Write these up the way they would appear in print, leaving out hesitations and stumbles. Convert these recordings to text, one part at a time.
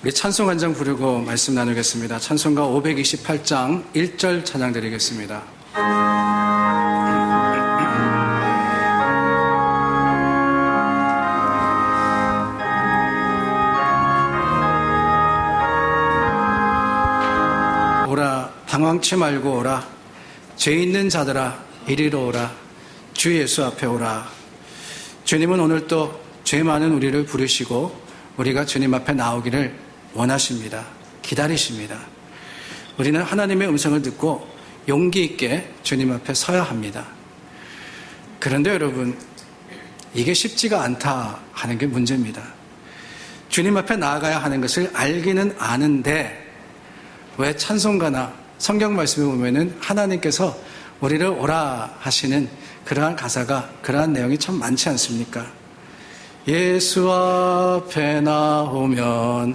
우리 찬송 한 장 부르고 말씀 나누겠습니다. 찬송가 528장 1절 찬양 드리겠습니다. 오라 방황치 말고 오라 죄 있는 자들아 이리로 오라 주 예수 앞에 오라. 주님은 오늘 또 죄 많은 우리를 부르시고 우리가 주님 앞에 나오기를 원하십니다. 기다리십니다. 우리는 하나님의 음성을 듣고 용기 있게 주님 앞에 서야 합니다. 그런데 여러분, 이게 쉽지가 않다 하는 게 문제입니다. 주님 앞에 나아가야 하는 것을 알기는 아는데 왜 찬송가나 성경 말씀에 보면은 하나님께서 우리를 오라 하시는 그러한 가사가, 그러한 내용이 참 많지 않습니까? 예수 앞에 나오면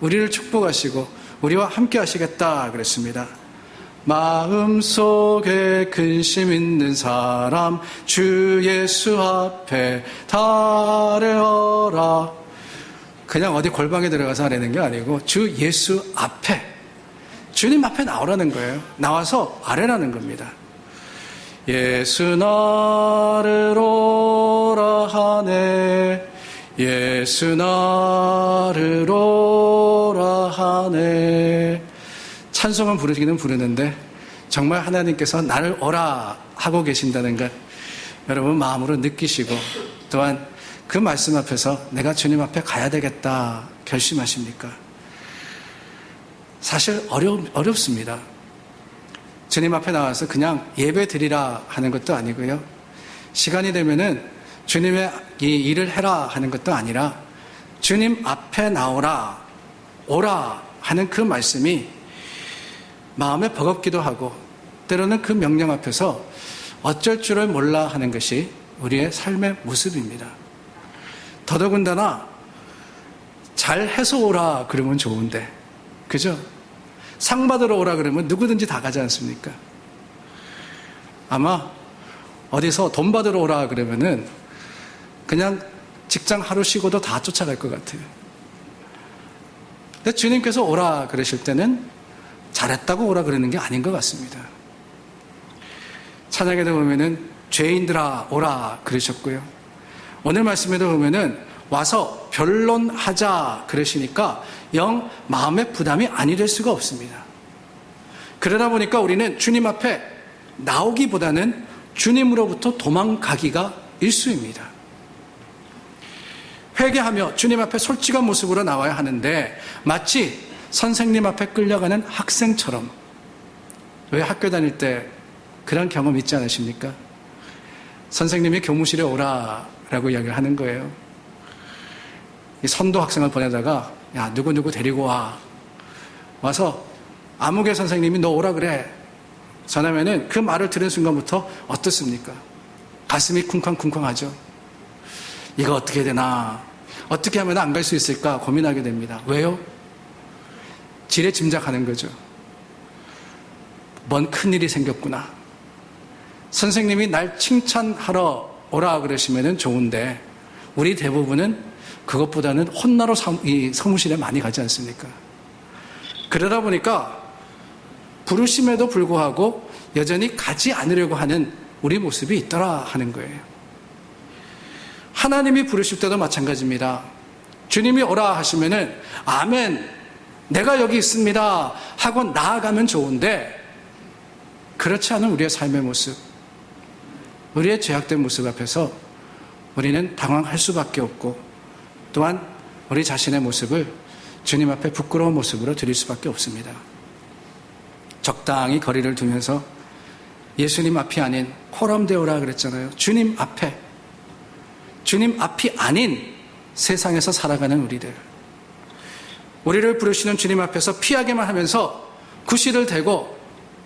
우리를 축복하시고 우리와 함께 하시겠다 그랬습니다. 마음속에 근심 있는 사람 주 예수 앞에 달려라. 그냥 어디 골방에 들어가서 하라는 게 아니고 주 예수 앞에, 주님 앞에 나오라는 거예요. 나와서 아뢰라는 겁니다. 예수 나를 오라 하네 예수 나를 오라 하네. 찬송은 부르기는 부르는데 정말 하나님께서 나를 오라 하고 계신다는 것 여러분 마음으로 느끼시고 또한 그 말씀 앞에서 내가 주님 앞에 가야 되겠다 결심하십니까? 사실 어렵습니다. 주님 앞에 나와서 그냥 예배 드리라 하는 것도 아니고요. 시간이 되면은 주님의 이 일을 해라 하는 것도 아니라 주님 앞에 나오라, 오라 하는 그 말씀이 마음에 버겁기도 하고 때로는 그 명령 앞에서 어쩔 줄을 몰라 하는 것이 우리의 삶의 모습입니다. 더더군다나 잘해서 오라 그러면 좋은데, 그죠? 상 받으러 오라 그러면 누구든지 다 가지 않습니까? 아마 어디서 돈 받으러 오라 그러면은 그냥 직장 하루 쉬고도 다 쫓아갈 것 같아요. 근데 주님께서 오라 그러실 때는 잘했다고 오라 그러는 게 아닌 것 같습니다. 찬양에도 보면은 죄인들아 오라 그러셨고요. 오늘 말씀에도 보면은 와서 변론하자 그러시니까 영 마음의 부담이 아니 될 수가 없습니다. 그러다 보니까 우리는 주님 앞에 나오기보다는 주님으로부터 도망가기가 일수입니다. 회개하며 주님 앞에 솔직한 모습으로 나와야 하는데 마치 선생님 앞에 끌려가는 학생처럼, 왜 학교 다닐 때 그런 경험 있지 않으십니까? 선생님이 교무실에 오라라고 이야기를 하는 거예요. 이 선도 학생을 보내다가 야 누구누구 데리고 와서 아무개 선생님이 너 오라 그래 전하면은 그 말을 들은 순간부터 어떻습니까? 가슴이 쿵쾅쿵쾅하죠. 이거 어떻게 되나, 어떻게 하면 안 갈 수 있을까 고민하게 됩니다. 왜요? 지레 짐작하는 거죠. 뭔 큰일이 생겼구나. 선생님이 날 칭찬하러 오라 그러시면 좋은데 우리 대부분은 그것보다는 혼나러 이 사무실에 많이 가지 않습니까? 그러다 보니까 부르심에도 불구하고 여전히 가지 않으려고 하는 우리 모습이 있더라 하는 거예요. 하나님이 부르실 때도 마찬가지입니다. 주님이 오라 하시면은 아멘, 내가 여기 있습니다 하고 나아가면 좋은데 그렇지 않은 우리의 삶의 모습, 우리의 죄악된 모습 앞에서 우리는 당황할 수밖에 없고 또한 우리 자신의 모습을 주님 앞에 부끄러운 모습으로 드릴 수밖에 없습니다. 적당히 거리를 두면서 예수님 앞이 아닌 포럼되오라 그랬잖아요. 주님 앞에, 주님 앞이 아닌 세상에서 살아가는 우리를 부르시는 주님 앞에서 피하게만 하면서 구실을 대고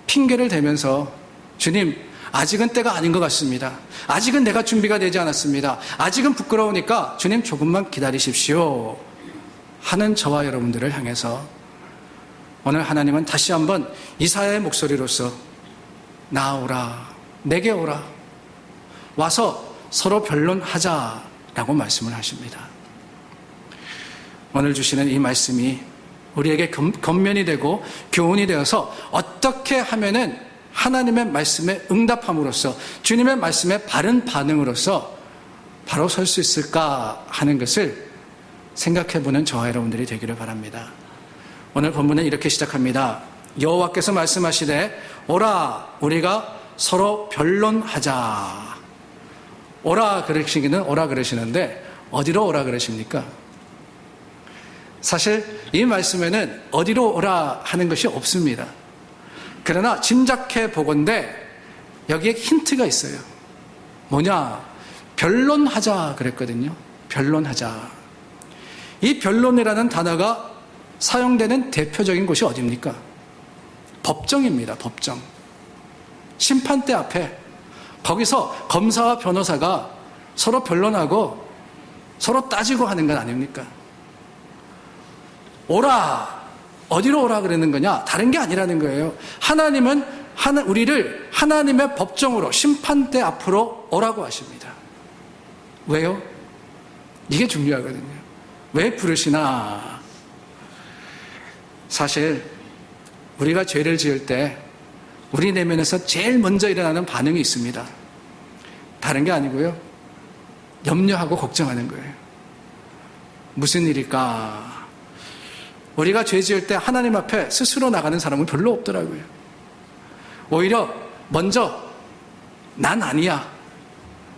핑계를 대면서 주님 아직은 때가 아닌 것 같습니다. 아직은 내가 준비가 되지 않았습니다. 아직은 부끄러우니까 주님 조금만 기다리십시오 하는 저와 여러분들을 향해서 오늘 하나님은 다시 한번 이사야의 목소리로서 나오라, 내게 오라, 와서 서로 변론하자라고 말씀을 하십니다. 오늘 주시는 이 말씀이 우리에게 겉면이 되고 교훈이 되어서 어떻게 하면은 하나님의 말씀에 응답함으로써 주님의 말씀에 바른 반응으로써 바로 설 수 있을까 하는 것을 생각해보는 저와 여러분들이 되기를 바랍니다. 오늘 본문은 이렇게 시작합니다. 여호와께서 말씀하시되 오라 우리가 서로 변론하자. 오라 그러시기는 오라 그러시는데 어디로 오라 그러십니까? 사실 이 말씀에는 어디로 오라 하는 것이 없습니다. 그러나 짐작해 보건대 여기에 힌트가 있어요. 뭐냐? 변론하자 그랬거든요. 변론하자. 이 변론이라는 단어가 사용되는 대표적인 곳이 어디입니까? 법정입니다. 법정. 심판대 앞에 거기서 검사와 변호사가 서로 변론하고 서로 따지고 하는 건 아닙니까? 오라. 어디로 오라 그러는 거냐? 다른 게 아니라는 거예요. 하나님은 우리를 하나님의 법정으로 심판대 앞으로 오라고 하십니다. 왜요? 이게 중요하거든요. 왜 부르시나? 사실 우리가 죄를 지을 때 우리 내면에서 제일 먼저 일어나는 반응이 있습니다. 다른 게 아니고요. 염려하고 걱정하는 거예요. 무슨 일일까? 우리가 죄 지을 때 하나님 앞에 스스로 나가는 사람은 별로 없더라고요. 오히려 먼저 난 아니야.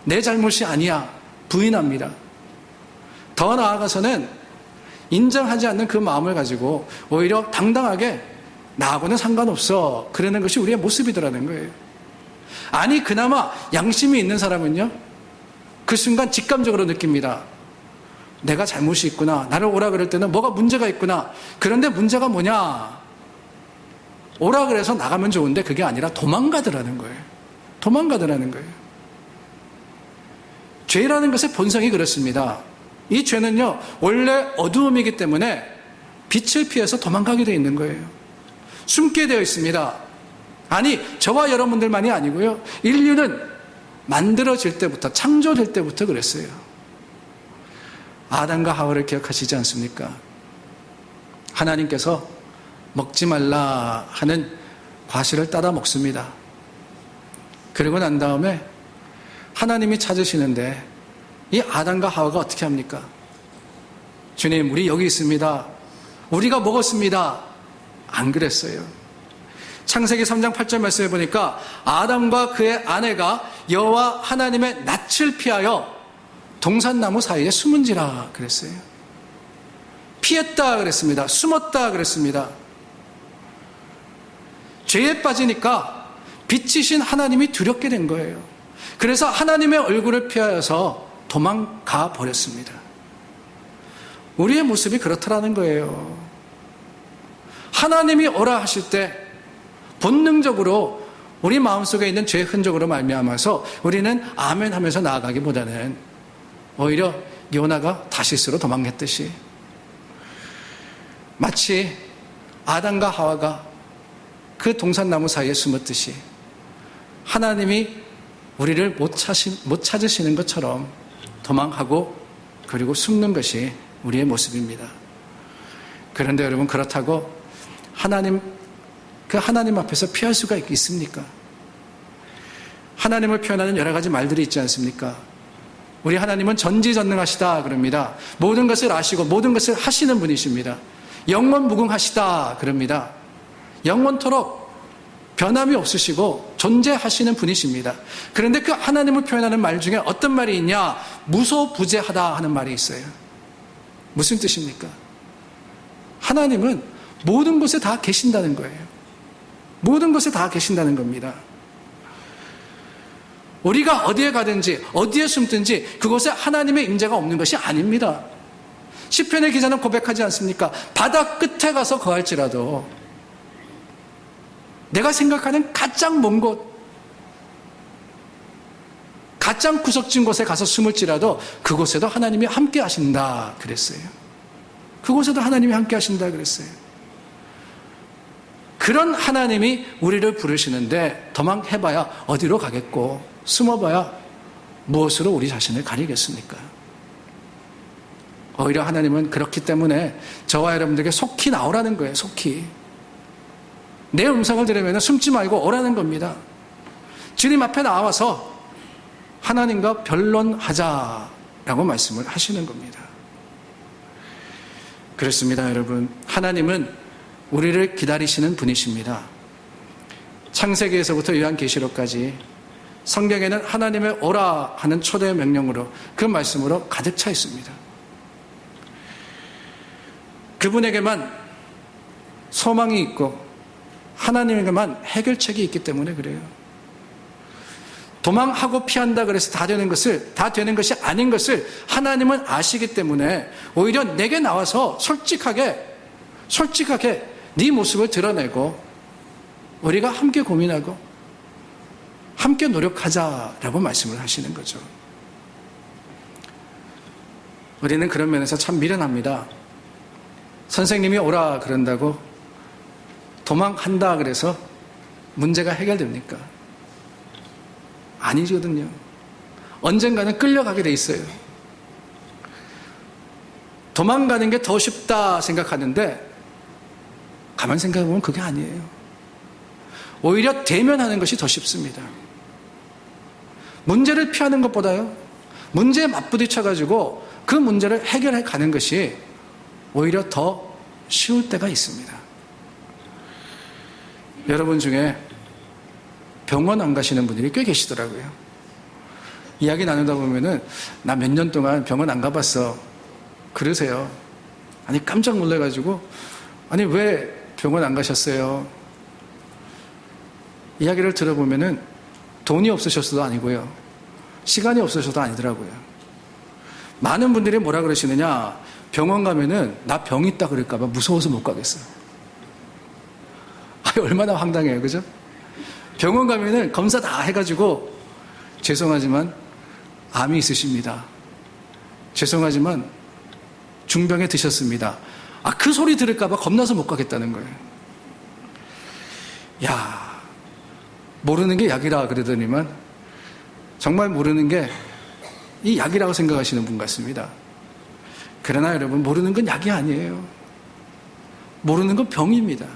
내 잘못이 아니야. 부인합니다. 더 나아가서는 인정하지 않는 그 마음을 가지고 오히려 당당하게 나하고는 상관없어. 그러는 것이 우리의 모습이더라는 거예요. 아니 그나마 양심이 있는 사람은요. 그 순간 직감적으로 느낍니다. 내가 잘못이 있구나. 나를 오라 그럴 때는 뭐가 문제가 있구나. 그런데 문제가 뭐냐? 오라 그래서 나가면 좋은데 그게 아니라 도망가더라는 거예요. 도망가더라는 거예요. 죄라는 것의 본성이 그렇습니다. 이 죄는요, 원래 어두움이기 때문에 빛을 피해서 도망가게 되어 있는 거예요. 숨게 되어 있습니다. 아니, 저와 여러분들만이 아니고요. 인류는 만들어질 때부터, 창조될 때부터 그랬어요. 아담과 하와를 기억하시지 않습니까? 하나님께서 먹지 말라 하는 과실을 따다 먹습니다. 그리고 난 다음에 하나님이 찾으시는데 이 아담과 하와가 어떻게 합니까? 주님, 우리 여기 있습니다. 우리가 먹었습니다. 안 그랬어요. 창세기 3장 8절 말씀해 보니까 아담과 그의 아내가 여호와 하나님의 낯을 피하여 동산나무 사이에 숨은지라 그랬어요. 피했다 그랬습니다. 숨었다 그랬습니다. 죄에 빠지니까 빛이신 하나님이 두렵게 된 거예요. 그래서 하나님의 얼굴을 피하여서 도망가 버렸습니다. 우리의 모습이 그렇더라는 거예요. 하나님이 오라 하실 때 본능적으로 우리 마음속에 있는 죄의 흔적으로 말미암아서 우리는 아멘 하면서 나아가기보다는 오히려 요나가 다시스로 도망했듯이 마치 아담과 하와가 그 동산나무 사이에 숨었듯이 하나님이 우리를 못 찾으시는 것처럼 도망하고 그리고 숨는 것이 우리의 모습입니다. 그런데 여러분, 그렇다고 그 하나님 앞에서 피할 수가 있습니까? 하나님을 표현하는 여러 가지 말들이 있지 않습니까? 우리 하나님은 전지전능하시다 그럽니다. 모든 것을 아시고 모든 것을 하시는 분이십니다. 영원무궁하시다 그럽니다. 영원토록 변함이 없으시고 존재하시는 분이십니다. 그런데 그 하나님을 표현하는 말 중에 어떤 말이 있냐? 무소부재하다 하는 말이 있어요. 무슨 뜻입니까? 하나님은 모든 곳에 다 계신다는 거예요. 모든 곳에 다 계신다는 겁니다. 우리가 어디에 가든지 어디에 숨든지 그곳에 하나님의 임재가 없는 것이 아닙니다. 시편의 기자는 고백하지 않습니까? 바다 끝에 가서 거할지라도 내가 생각하는 가장 먼 곳, 가장 구석진 곳에 가서 숨을지라도 그곳에도 하나님이 함께 하신다 그랬어요. 그곳에도 하나님이 함께 하신다 그랬어요. 그런 하나님이 우리를 부르시는데 도망해봐야 어디로 가겠고, 숨어봐야 무엇으로 우리 자신을 가리겠습니까? 오히려 하나님은 그렇기 때문에 저와 여러분들에게 속히 나오라는 거예요. 속히. 내 음성을 들으면 숨지 말고 오라는 겁니다. 주님 앞에 나와서 하나님과 변론하자라고 말씀을 하시는 겁니다. 그렇습니다, 여러분. 하나님은 우리를 기다리시는 분이십니다. 창세기에서부터 요한계시록까지 성경에는 하나님의 오라 하는 초대 명령으로 그 말씀으로 가득 차 있습니다. 그분에게만 소망이 있고 하나님에게만 해결책이 있기 때문에 그래요. 도망하고 피한다 그래서 다 되는 것이 아닌 것을 하나님은 아시기 때문에 오히려 내게 나와서 솔직하게 네 모습을 드러내고 우리가 함께 고민하고 함께 노력하자라고 말씀을 하시는 거죠. 우리는 그런 면에서 참 미련합니다. 선생님이 오라 그런다고 도망한다 그래서 문제가 해결됩니까? 아니거든요. 언젠가는 끌려가게 돼 있어요. 도망가는 게 더 쉽다 생각하는데 가만 생각해보면 그게 아니에요. 오히려 대면하는 것이 더 쉽습니다. 문제를 피하는 것보다요, 문제에 맞부딪혀가지고 그 문제를 해결해 가는 것이 오히려 더 쉬울 때가 있습니다. 여러분 중에 병원 안 가시는 분들이 꽤 계시더라고요. 이야기 나누다 보면은 나 몇 년 동안 병원 안 가봤어. 그러세요. 아니 깜짝 놀라가지고 아니 왜 병원 안 가셨어요? 이야기를 들어보면은 돈이 없으셔서도 아니고요. 시간이 없으셔도 아니더라고요. 많은 분들이 뭐라 그러시느냐, 병원 가면은 나 병 있다 그럴까봐 무서워서 못 가겠어요. 얼마나 황당해요. 그죠? 병원 가면은 검사 다 해가지고 죄송하지만 암이 있으십니다. 죄송하지만 중병에 드셨습니다. 그 소리 들을까봐 겁나서 못 가겠다는 거예요. 야, 모르는 게 약이라 그러더니만 정말 모르는 게 이 약이라고 생각하시는 분 같습니다. 그러나 여러분, 모르는 건 약이 아니에요. 모르는 건 병입니다.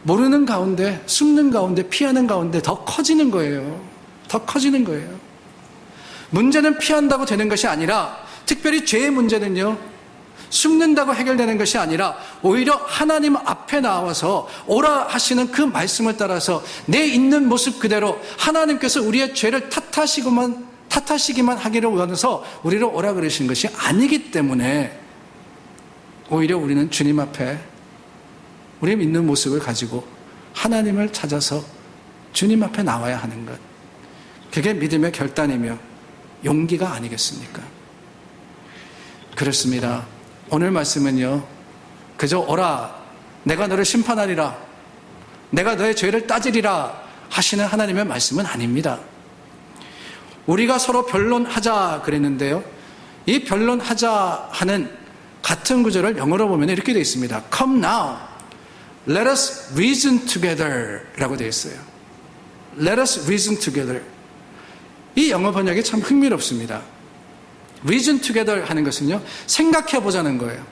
모르는 가운데, 숨는 가운데, 피하는 가운데 더 커지는 거예요. 더 커지는 거예요. 문제는 피한다고 되는 것이 아니라, 특별히 죄의 문제는요, 숨는다고 해결되는 것이 아니라 오히려 하나님 앞에 나와서 오라 하시는 그 말씀을 따라서 내 있는 모습 그대로 하나님께서 우리의 죄를 탓하시기만 하기를 원해서 우리를 오라 그러신 것이 아니기 때문에 오히려 우리는 주님 앞에 우리 믿는 모습을 가지고 하나님을 찾아서 주님 앞에 나와야 하는 것, 그게 믿음의 결단이며 용기가 아니겠습니까? 그렇습니다. 오늘 말씀은요, 그저 오라, 내가 너를 심판하리라, 내가 너의 죄를 따지리라 하시는 하나님의 말씀은 아닙니다. 우리가 서로 변론하자 그랬는데요, 이 변론하자 하는 같은 구절을 영어로 보면 이렇게 되어 있습니다. Come now, let us reason together 라고 되어 있어요. Let us reason together. 이 영어 번역이 참 흥미롭습니다. reason together 하는 것은요, 생각해 보자는 거예요.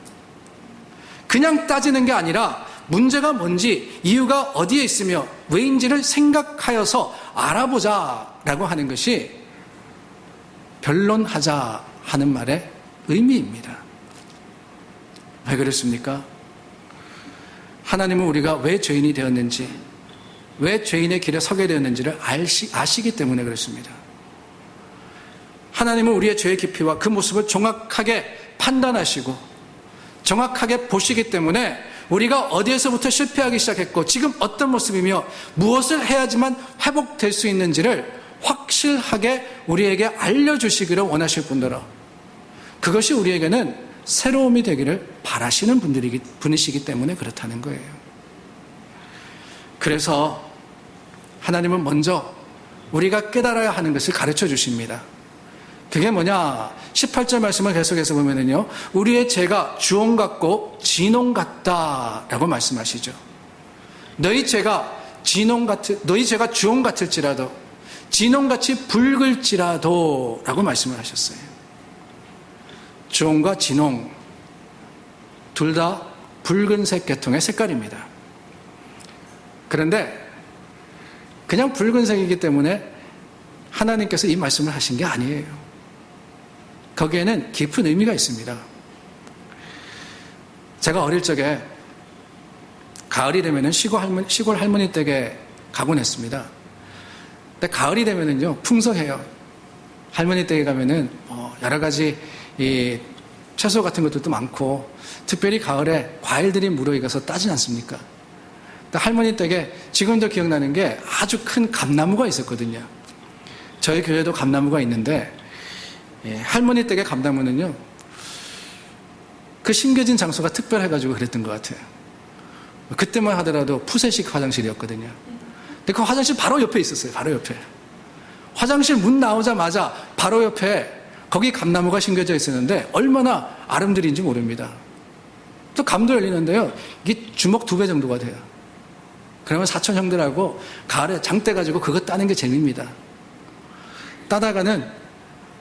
그냥 따지는 게 아니라 문제가 뭔지, 이유가 어디에 있으며 왜인지를 생각하여서 알아보자라고 하는 것이 변론하자 하는 말의 의미입니다. 왜 그렇습니까? 하나님은 우리가 왜 죄인이 되었는지, 왜 죄인의 길에 서게 되었는지를 아시기 때문에 그렇습니다. 하나님은 우리의 죄의 깊이와 그 모습을 정확하게 판단하시고 정확하게 보시기 때문에 우리가 어디에서부터 실패하기 시작했고 지금 어떤 모습이며 무엇을 해야지만 회복될 수 있는지를 확실하게 우리에게 알려주시기를 원하실 뿐더러 그것이 우리에게는 새로움이 되기를 바라시는 분이시기 때문에 그렇다는 거예요. 그래서 하나님은 먼저 우리가 깨달아야 하는 것을 가르쳐 주십니다. 그게 뭐냐? 18절 말씀을 계속해서 보면은요, 우리의 죄가 주홍 같고 진홍 같다라고 말씀하시죠. 너희 죄가 주홍 같을지라도 진홍같이 붉을지라도라고 말씀을 하셨어요. 주홍과 진홍 둘 다 붉은색 계통의 색깔입니다. 그런데 그냥 붉은색이기 때문에 하나님께서 이 말씀을 하신 게 아니에요. 거기에는 깊은 의미가 있습니다. 제가 어릴 적에 가을이 되면은 시골 할머니 댁에 가곤 했습니다. 근데 가을이 되면은요, 풍성해요. 할머니 댁에 가면은 여러 가지 이 채소 같은 것들도 많고, 특별히 가을에 과일들이 무르익어서 따지 않습니까? 할머니 댁에 지금도 기억나는 게 아주 큰 감나무가 있었거든요. 저희 교회도 감나무가 있는데, 할머니 댁의 감나무는요, 그 심겨진 장소가 특별해가지고 그랬던 것 같아요. 그때만 하더라도 푸세식 화장실이었거든요. 근데 그 화장실 바로 옆에 있었어요. 바로 옆에. 화장실 문 나오자마자 바로 옆에 거기 감나무가 심겨져 있었는데 얼마나 아름드린지 모릅니다. 또 감도 열리는데요. 이게 주먹 2배 정도가 돼요. 그러면 사촌 형들하고 가을에 장대 가지고 그거 따는 게 재미입니다. 따다가는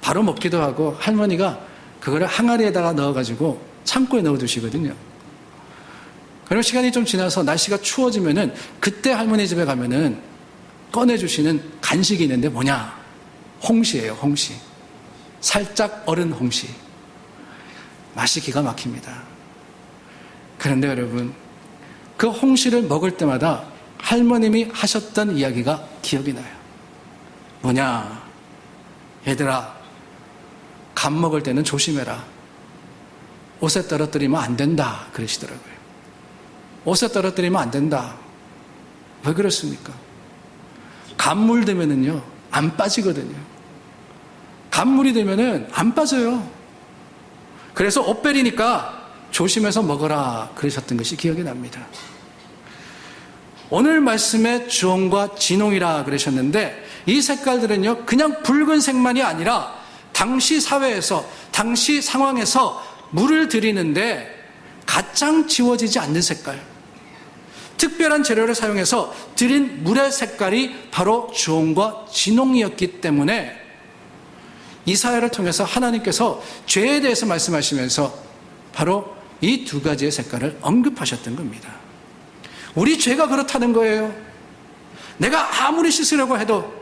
바로 먹기도 하고 할머니가 그거를 항아리에다가 넣어가지고 창고에 넣어두시거든요. 그리고 시간이 좀 지나서 날씨가 추워지면은 그때 할머니 집에 가면은 꺼내주시는 간식이 있는데 뭐냐? 홍시예요, 홍시. 살짝 얼은 홍시. 맛이 기가 막힙니다. 그런데 여러분, 그 홍시를 먹을 때마다 할머님이 하셨던 이야기가 기억이 나요. 뭐냐? 얘들아, 감 먹을 때는 조심해라. 옷에 떨어뜨리면 안 된다. 그러시더라고요. 옷에 떨어뜨리면 안 된다. 왜 그렇습니까? 간물 되면은요, 안 빠지거든요. 간물이 되면은 안 빠져요. 그래서 옷 베리니까 조심해서 먹어라. 그러셨던 것이 기억이 납니다. 오늘 말씀에 주홍과 진홍이라 그러셨는데 이 색깔들은요, 그냥 붉은색만이 아니라 당시 사회에서, 당시 상황에서 물을 들이는데 가장 지워지지 않는 색깔, 특별한 재료를 사용해서 들인 물의 색깔이 바로 주홍과 진홍이었기 때문에 이사야를 통해서 하나님께서 죄에 대해서 말씀하시면서 바로 이 2가지의 색깔을 언급하셨던 겁니다. 우리 죄가 그렇다는 거예요. 내가 아무리 씻으려고 해도,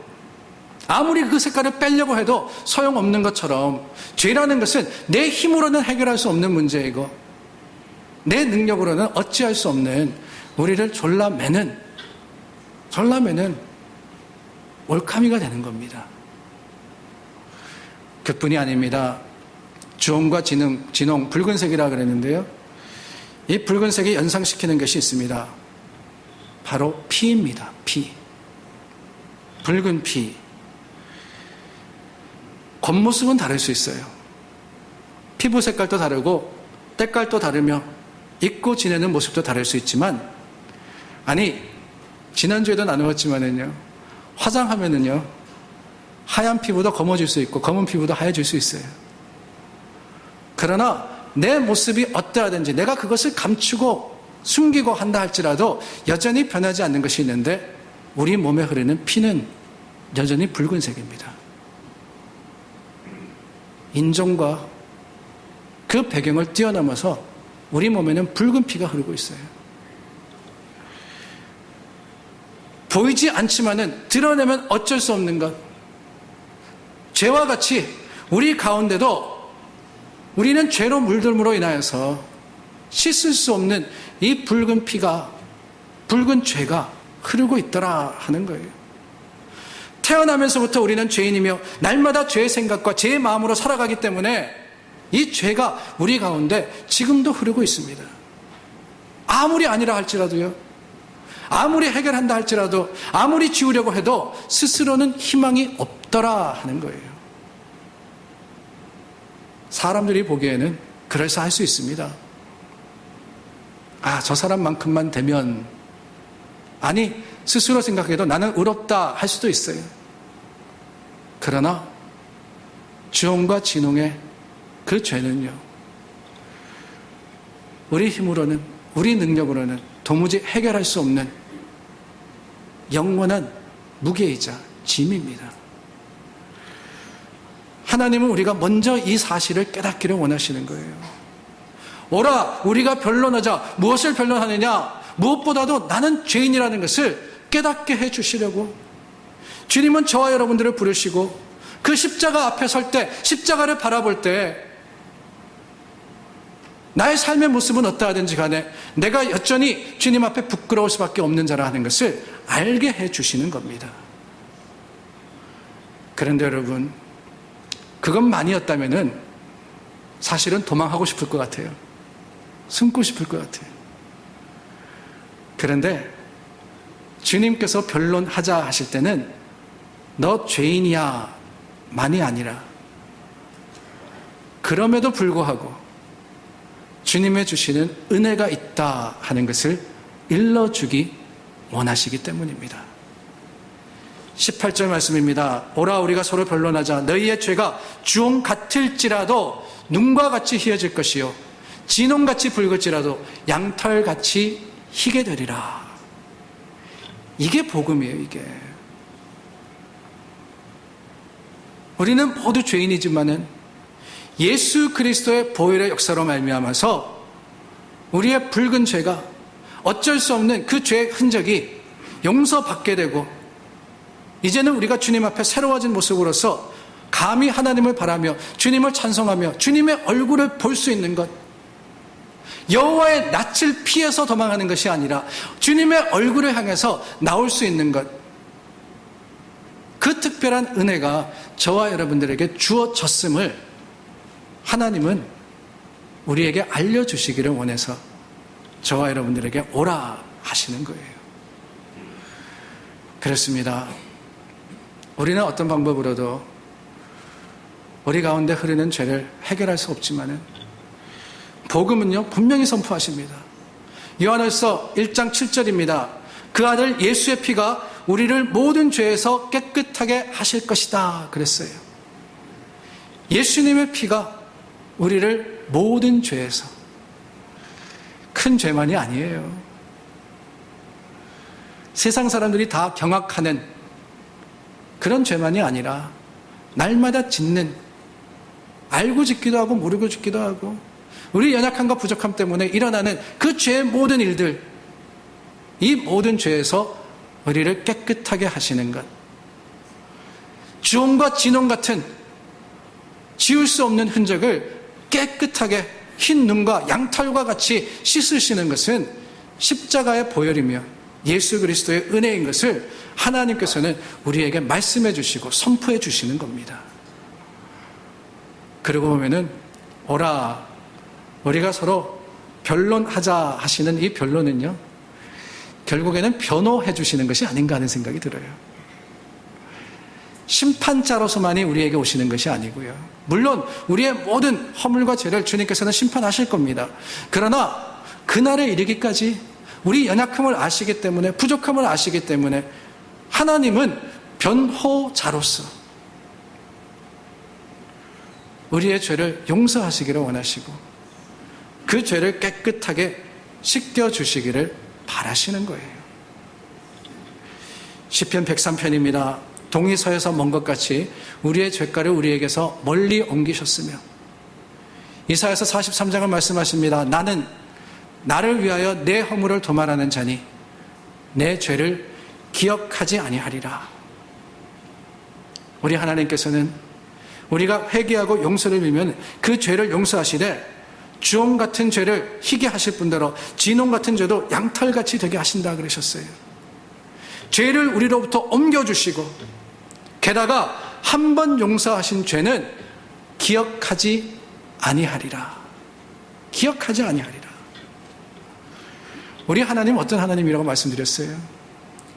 아무리 그 색깔을 빼려고 해도 소용없는 것처럼 죄라는 것은 내 힘으로는 해결할 수 없는 문제이고 내 능력으로는 어찌할 수 없는 우리를 졸라매는 올카미가 되는 겁니다. 그뿐이 아닙니다. 주홍과 진홍, 붉은색이라 그랬는데요. 이 붉은색이 연상시키는 것이 있습니다. 바로 피입니다. 피. 붉은 피. 겉모습은 다를 수 있어요. 피부 색깔도 다르고 때깔도 다르며 입고 지내는 모습도 다를 수 있지만, 아니, 지난주에도 나누었지만은요, 화장하면은요, 하얀 피부도 검어질 수 있고 검은 피부도 하얘질 수 있어요. 그러나 내 모습이 어떠하든지 내가 그것을 감추고 숨기고 한다 할지라도 여전히 변하지 않는 것이 있는데 우리 몸에 흐르는 피는 여전히 붉은색입니다. 인종과 그 배경을 뛰어넘어서 우리 몸에는 붉은 피가 흐르고 있어요. 보이지 않지만은 드러내면 어쩔 수 없는 것. 죄와 같이 우리 가운데도 우리는 죄로 물들므로 인하여서 씻을 수 없는 이 붉은 피가, 붉은 죄가 흐르고 있더라 하는 거예요. 태어나면서부터 우리는 죄인이며 날마다 죄의 생각과 죄의 마음으로 살아가기 때문에 이 죄가 우리 가운데 지금도 흐르고 있습니다. 아무리 아니라 할지라도요, 아무리 해결한다 할지라도, 아무리 지우려고 해도 스스로는 희망이 없더라 하는 거예요. 사람들이 보기에는 그럴싸할 수 있습니다. 아, 저 사람만큼만 되면, 아니, 스스로 생각해도 나는 의롭다 할 수도 있어요. 그러나 주홍과 진홍의 그 죄는요, 우리 힘으로는, 우리 능력으로는 도무지 해결할 수 없는 영원한 무게이자 짐입니다. 하나님은 우리가 먼저 이 사실을 깨닫기를 원하시는 거예요. 오라, 우리가 변론하자. 무엇을 변론하느냐? 무엇보다도 나는 죄인이라는 것을 깨닫게 해주시려고 주님은 저와 여러분들을 부르시고 그 십자가 앞에 설 때, 십자가를 바라볼 때 나의 삶의 모습은 어떠하든지 간에 내가 여전히 주님 앞에 부끄러울 수밖에 없는 자라 하는 것을 알게 해주시는 겁니다. 그런데 여러분, 그것만이었다면은 사실은 도망하고 싶을 것 같아요. 숨고 싶을 것 같아요. 그런데 주님께서 변론하자 하실 때는 너 죄인이야 만이 아니라 그럼에도 불구하고 주님의 주시는 은혜가 있다 하는 것을 일러주기 원하시기 때문입니다. 18절 말씀입니다. 오라 우리가 서로 변론하자. 너희의 죄가 주홍 같을지라도 눈과 같이 희어질 것이요 진홍같이 붉을지라도 양털같이 희게 되리라. 이게 복음이에요. 이게 우리는 모두 죄인이지만은 예수 그리스도의 보혈의 역사로 말미암아서 우리의 붉은 죄가 어쩔 수 없는 그 죄의 흔적이 용서받게 되고 이제는 우리가 주님 앞에 새로워진 모습으로서 감히 하나님을 바라며 주님을 찬송하며 주님의 얼굴을 볼 수 있는 것, 여호와의 낯을 피해서 도망하는 것이 아니라 주님의 얼굴을 향해서 나올 수 있는 것, 그 특별한 은혜가 저와 여러분들에게 주어졌음을 하나님은 우리에게 알려주시기를 원해서 저와 여러분들에게 오라 하시는 거예요. 그렇습니다. 우리는 어떤 방법으로도 우리 가운데 흐르는 죄를 해결할 수 없지만은 복음은요 분명히 선포하십니다. 요한일서 1장 7절입니다. 그 아들 예수의 피가 우리를 모든 죄에서 깨끗하게 하실 것이다 그랬어요. 예수님의 피가 우리를 모든 죄에서, 큰 죄만이 아니에요. 세상 사람들이 다 경악하는 그런 죄만이 아니라 날마다 짓는, 알고 짓기도 하고 모르고 짓기도 하고 우리 연약함과 부족함 때문에 일어나는 그 죄의 모든 일들, 이 모든 죄에서 우리를 깨끗하게 하시는 것, 주홍과 진홍 같은 지울 수 없는 흔적을 깨끗하게 흰 눈과 양털과 같이 씻으시는 것은 십자가의 보혈이며 예수 그리스도의 은혜인 것을 하나님께서는 우리에게 말씀해 주시고 선포해 주시는 겁니다. 그러고 보면은 오라 우리가 서로 변론하자 하시는 이 변론은요 결국에는 변호해 주시는 것이 아닌가 하는 생각이 들어요. 심판자로서만이 우리에게 오시는 것이 아니고요. 물론 우리의 모든 허물과 죄를 주님께서는 심판하실 겁니다. 그러나 그날에 이르기까지 우리 연약함을 아시기 때문에, 부족함을 아시기 때문에 하나님은 변호자로서 우리의 죄를 용서하시기를 원하시고 그 죄를 깨끗하게 씻겨주시기를 바라시는 거예요. 시편 103편입니다. 동이 서에서 먼 것 같이 우리의 죄가를 우리에게서 멀리 옮기셨으며, 이사야서 43장을 말씀하십니다. 나는 나를 위하여 내 허물을 도말하는 자니 내 죄를 기억하지 아니하리라. 우리 하나님께서는 우리가 회개하고 용서를 빌면 그 죄를 용서하시되 주홍 같은 죄를 희게 하실 분대로 진홍 같은 죄도 양털같이 되게 하신다 그러셨어요. 죄를 우리로부터 옮겨주시고 게다가 한 번 용서하신 죄는 기억하지 아니하리라. 기억하지 아니하리라. 우리 하나님 어떤 하나님이라고 말씀드렸어요?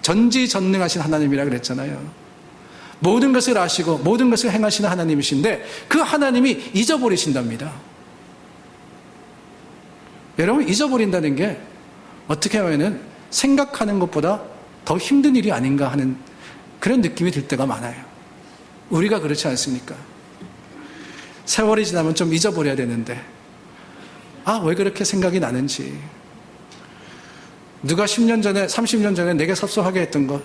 전지전능하신 하나님이라고 그랬잖아요. 모든 것을 아시고 모든 것을 행하시는 하나님이신데 그 하나님이 잊어버리신답니다. 여러분, 잊어버린다는 게 어떻게 하면은 생각하는 것보다 더 힘든 일이 아닌가 하는 그런 느낌이 들 때가 많아요. 우리가 그렇지 않습니까? 세월이 지나면 좀 잊어버려야 되는데 왜 그렇게 생각이 나는지, 누가 10년 전에 30년 전에 내게 섭섭하게 했던 것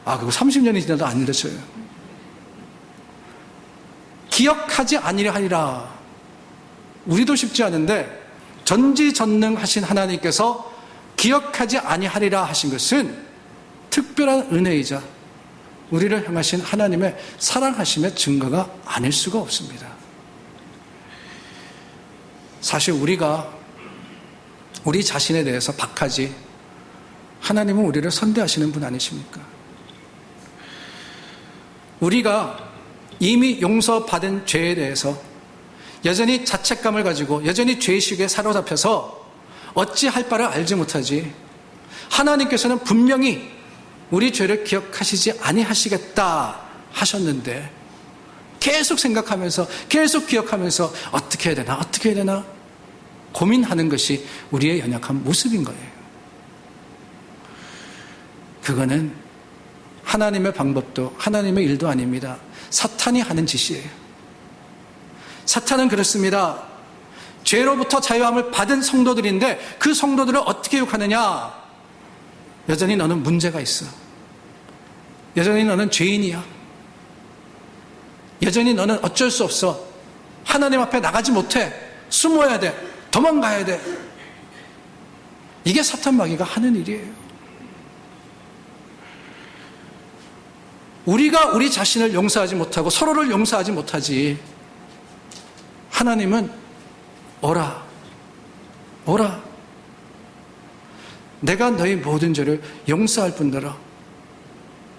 그거 30년이 지나도 안 잊어져요. 기억하지 아니려 하리라. 우리도 쉽지 않은데 전지전능하신 하나님께서 기억하지 아니하리라 하신 것은 특별한 은혜이자 우리를 향하신 하나님의 사랑하심의 증거가 아닐 수가 없습니다. 사실 우리가 우리 자신에 대해서 박하지 하나님은 우리를 선대하시는 분 아니십니까? 우리가 이미 용서받은 죄에 대해서 여전히 자책감을 가지고 여전히 죄의식에 사로잡혀서 어찌할 바를 알지 못하지 하나님께서는 분명히 우리 죄를 기억하시지 아니하시겠다 하셨는데 계속 생각하면서 계속 기억하면서 어떻게 해야 되나 어떻게 해야 되나 고민하는 것이 우리의 연약한 모습인 거예요. 그거는 하나님의 방법도 하나님의 일도 아닙니다. 사탄이 하는 짓이에요. 사탄은 그렇습니다. 죄로부터 자유함을 받은 성도들인데 그 성도들을 어떻게 욕하느냐? 여전히 너는 문제가 있어. 여전히 너는 죄인이야. 여전히 너는 어쩔 수 없어. 하나님 앞에 나가지 못해. 숨어야 돼. 도망가야 돼. 이게 사탄 마귀가 하는 일이에요. 우리가 우리 자신을 용서하지 못하고 서로를 용서하지 못하지. 하나님은 오라. 오라. 내가 너희 모든 죄를 용서할 뿐더러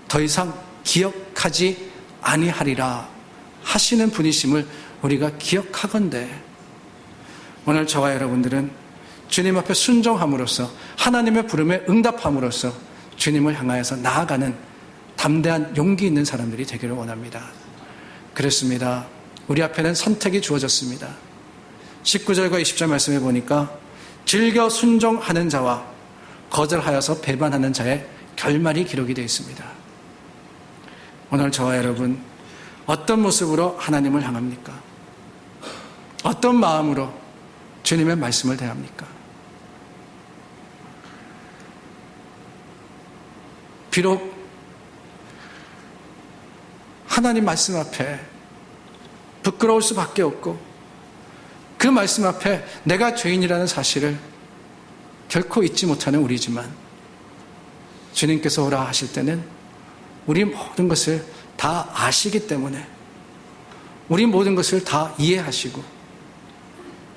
더 이상 기억하지 아니하리라 하시는 분이심을 우리가 기억하건대 오늘 저와 여러분들은 주님 앞에 순종함으로써 하나님의 부름에 응답함으로써 주님을 향하여서 나아가는 담대한 용기 있는 사람들이 되기를 원합니다. 그렇습니다. 우리 앞에는 선택이 주어졌습니다. 19절과 20절 말씀해 보니까 즐겨 순종하는 자와 거절하여서 배반하는 자의 결말이 기록이 되어 있습니다. 오늘 저와 여러분 어떤 모습으로 하나님을 향합니까? 어떤 마음으로 주님의 말씀을 대합니까? 비록 하나님 말씀 앞에 부끄러울 수밖에 없고 그 말씀 앞에 내가 죄인이라는 사실을 결코 잊지 못하는 우리지만 주님께서 오라 하실 때는 우리 모든 것을 다 아시기 때문에 우리 모든 것을 다 이해하시고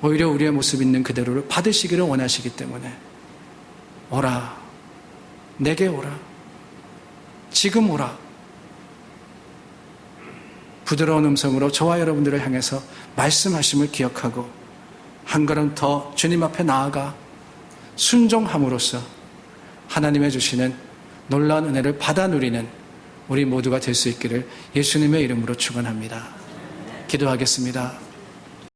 오히려 우리의 모습 있는 그대로를 받으시기를 원하시기 때문에 오라, 내게 오라, 지금 오라 부드러운 음성으로 저와 여러분들을 향해서 말씀하심을 기억하고 한 걸음 더 주님 앞에 나아가 순종함으로써 하나님의 주시는 놀라운 은혜를 받아 누리는 우리 모두가 될 수 있기를 예수님의 이름으로 축원합니다. 기도하겠습니다.